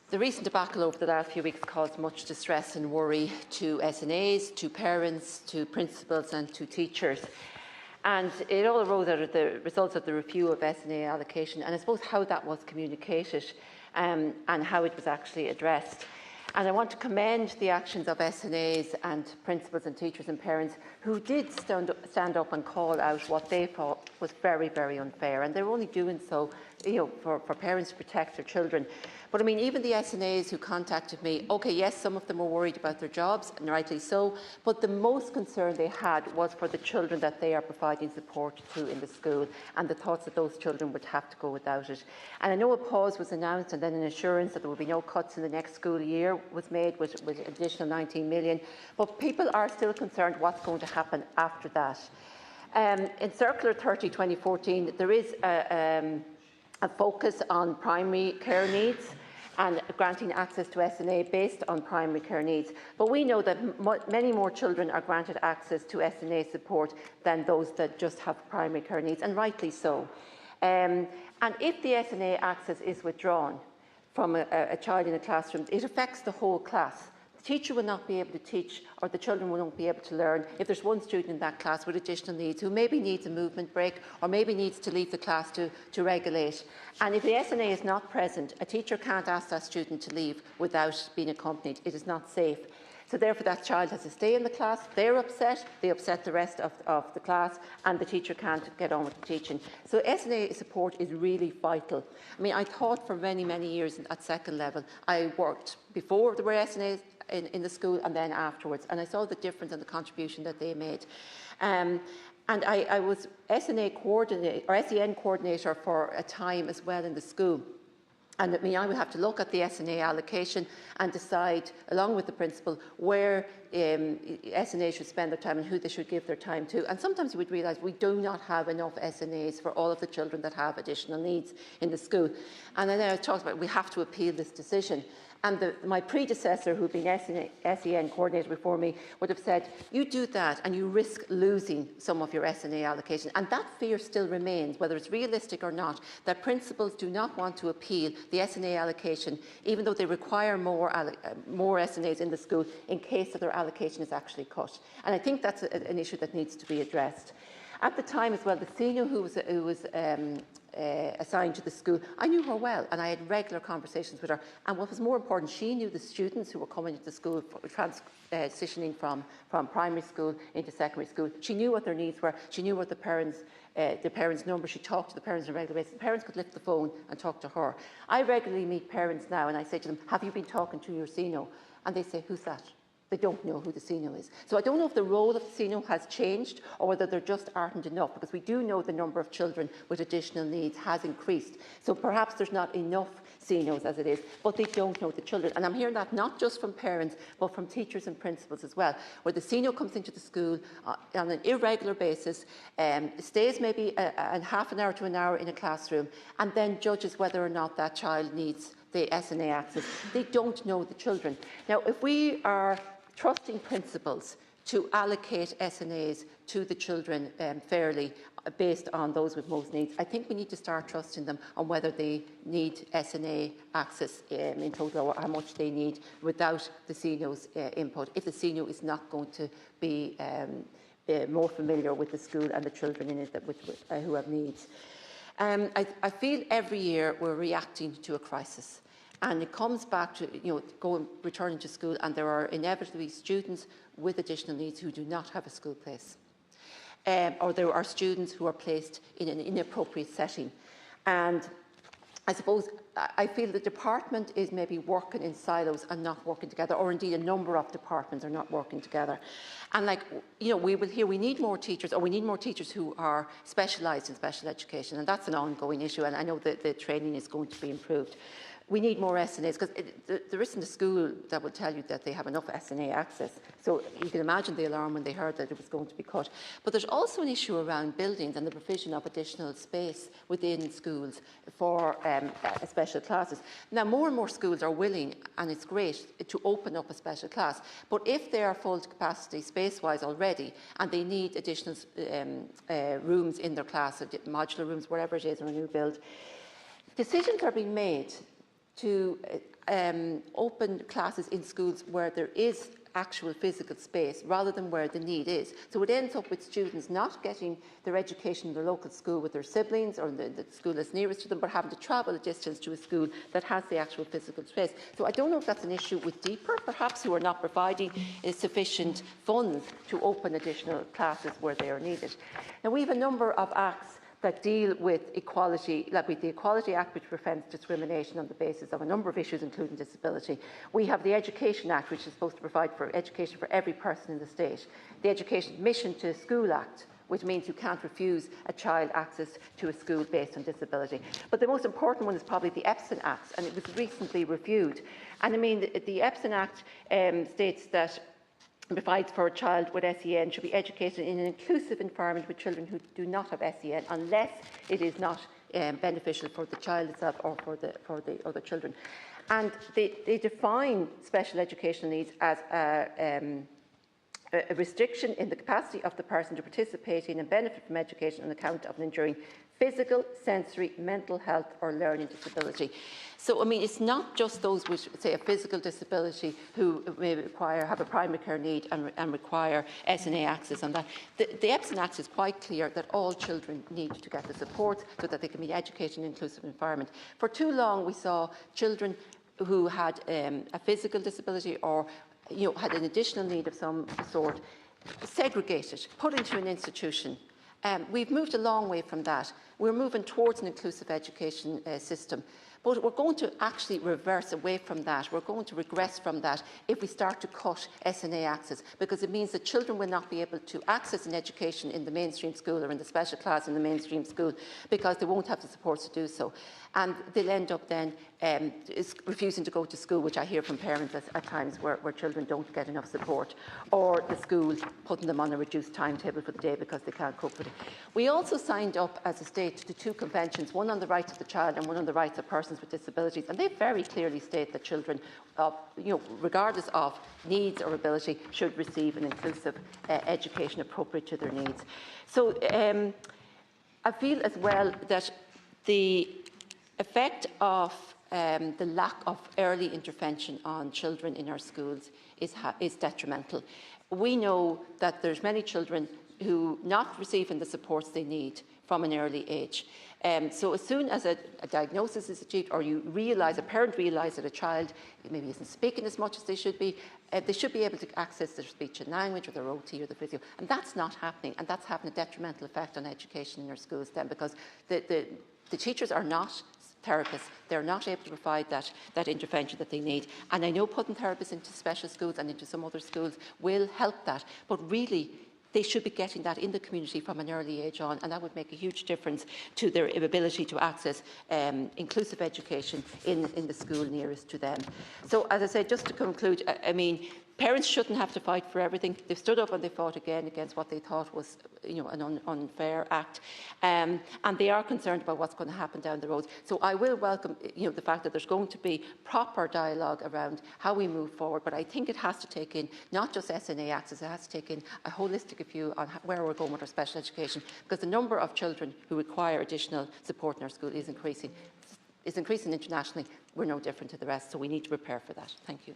The recent debacle over the last few weeks caused much distress and worry to SNAs, to parents, to principals and to teachers. And it all arose out of the results of the review of SNA allocation, and I suppose how that was communicated and how it was actually addressed. And I want to commend the actions of SNAs and principals and teachers and parents who did stand up and call out what they thought was very, very unfair. And they're only doing so, for parents to protect their children. But I mean, even the SNAs who contacted me, okay, yes, some of them were worried about their jobs, and rightly so, but the most concern they had was for the children that they are providing support to in the school, and the thoughts that those children would have to go without it. And I know a pause was announced, and then an assurance that there would be no cuts in the next school year was made with an additional 19 million. But people are still concerned what's going to happen after that. In Circular 30/2014, there is a focus on primary care needs and granting access to SNA based on primary care needs. But we know that many more children are granted access to SNA support than those that just have primary care needs, and rightly so. And if the SNA access is withdrawn from a child in a classroom, it affects the whole class. The teacher will not be able to teach, or the children will not be able to learn if there's one student in that class with additional needs who maybe needs a movement break or maybe needs to leave the class to regulate. And if the SNA is not present, a teacher can't ask that student to leave without being accompanied. It is not safe. So therefore that child has to stay in the class, they're upset, they upset the rest of the class, and the teacher can't get on with the teaching. So SNA support is really vital. I mean, I taught for many, many years at second level. I worked before there were SNAs in the school and then afterwards, and I saw the difference and the contribution that they made. And I was SNA coordinator, or SEN coordinator for a time as well in the school. And I mean, I would have to look at the SNA allocation and decide, along with the principal, where SNA should spend their time and who they should give their time to. And sometimes you would realise we do not have enough SNAs for all of the children that have additional needs in the school. And then I talked about we have to appeal this decision. And my predecessor, who had been SEN coordinator before me, would have said, you do that and you risk losing some of your SNA allocation. And that fear still remains, whether it's realistic or not, that principals do not want to appeal the SNA allocation, even though they require more SNAs in the school in case that their allocation is actually cut. And I think that's an issue that needs to be addressed. At the time as well, the senior who was assigned to the school, I knew her well, and I had regular conversations with her. And what was more important, she knew the students who were coming into the school, transitioning from primary school into secondary school. She knew what their needs were. She knew what the parents' number. She talked to the parents on a regular basis. The parents could lift the phone and talk to her. I regularly meet parents now, and I say to them, have you been talking to your senior? And they say, who's that? They don't know who the senior is. So I don't know if the role of the senior has changed or whether there just aren't enough, because we do know the number of children with additional needs has increased. So perhaps there's not enough seniors as it is, but they don't know the children. And I'm hearing that not just from parents, but from teachers and principals as well, where the senior comes into the school on an irregular basis, stays maybe a half an hour to an hour in a classroom, and then judges whether or not that child needs the SNA access. They don't know the children. Now, if we are trusting principals to allocate SNAs to the children fairly based on those with most needs, I think we need to start trusting them on whether they need SNA access in total, or how much they need without the senior's input, if the senior is not going to be more familiar with the school and the children in it who have needs. I feel every year we're reacting to a crisis. And it comes back to returning to school, and there are inevitably students with additional needs who do not have a school place. Or there are students who are placed in an inappropriate setting. And I suppose I feel the department is maybe working in silos and not working together, or indeed a number of departments are not working together. And we will hear we need more teachers, or we need more teachers who are specialised in special education, and that's an ongoing issue, and I know that the training is going to be improved. We need more SNAs, because there isn't a school that will tell you that they have enough SNA access. So you can imagine the alarm when they heard that it was going to be cut. But there's also an issue around buildings and the provision of additional space within schools for special classes. Now, more and more schools are willing, and it's great, to open up a special class. But if they are full capacity space-wise already, and they need additional rooms in their class, modular rooms, wherever it is, or a new build, decisions are being made to open classes in schools where there is actual physical space rather than where the need is. So it ends up with students not getting their education in their local school with their siblings or the school that's nearest to them, but having to travel a distance to a school that has the actual physical space. So I don't know if that's an issue with DEEPR, perhaps, who are not providing sufficient funds to open additional classes where they are needed. Now, we have a number of acts that deal with equality, like with the Equality Act, which prevents discrimination on the basis of a number of issues, including disability. We have the Education Act, which is supposed to provide for education for every person in the state. The Education Admission to School Act, which means you can't refuse a child access to a school based on disability. But the most important one is probably the EPSN Act, and it was recently reviewed. And I mean, the EPSN Act states that provides for a child with SEN should be educated in an inclusive environment with children who do not have SEN, unless it is not beneficial for the child itself or for the other children. And they define special educational needs as a restriction in the capacity of the person to participate in and benefit from education on account of an enduring physical, sensory, mental health or learning disability. So, I mean, it's not just those with, say, a physical disability who may have a primary care need and require SNA access on that. The EPSN Act is quite clear that all children need to get the support so that they can be educated in an inclusive environment. For too long, we saw children who had a physical disability or had an additional need of some sort segregated, put into an institution. We've moved a long way from that. We're moving towards an inclusive education system. But we're going to actually reverse away from that. We're going to regress from that if we start to cut SNA access, because it means that children will not be able to access an education in the mainstream school or in the special class in the mainstream school because they won't have the supports to do so. And they'll end up then refusing to go to school, which I hear from parents at times where children don't get enough support, or the school putting them on a reduced timetable for the day because they can't cope with it. We also signed up as a state to 2 conventions, one on the rights of the child and one on the rights of persons with disabilities, and they very clearly state that children, regardless of needs or ability, should receive an inclusive education appropriate to their needs. So I feel as well that the effect of the lack of early intervention on children in our schools is detrimental. We know that there's many children who are not receiving the supports they need from an early age. So as soon as a diagnosis is achieved, or a parent realises that a child maybe isn't speaking as much as they should be able to access their speech and language or their OT or the physio. And that's not happening, and that's having a detrimental effect on education in our schools then, because the teachers are not therapists. They're not able to provide that intervention that they need. And I know putting therapists into special schools and into some other schools will help that, but really they should be getting that in the community from an early age on, and that would make a huge difference to their ability to access inclusive education in the school nearest to them. So, as I said, just to conclude, I mean, parents shouldn't have to fight for everything. They've stood up and they fought again against what they thought was, an unfair act, and they are concerned about what's going to happen down the road. So I will welcome, the fact that there's going to be proper dialogue around how we move forward. But I think it has to take in not just SNA access; it has to take in a holistic view on where we're going with our special education, because the number of children who require additional support in our school is increasing. It's increasing internationally. We're no different to the rest, so we need to prepare for that. Thank you.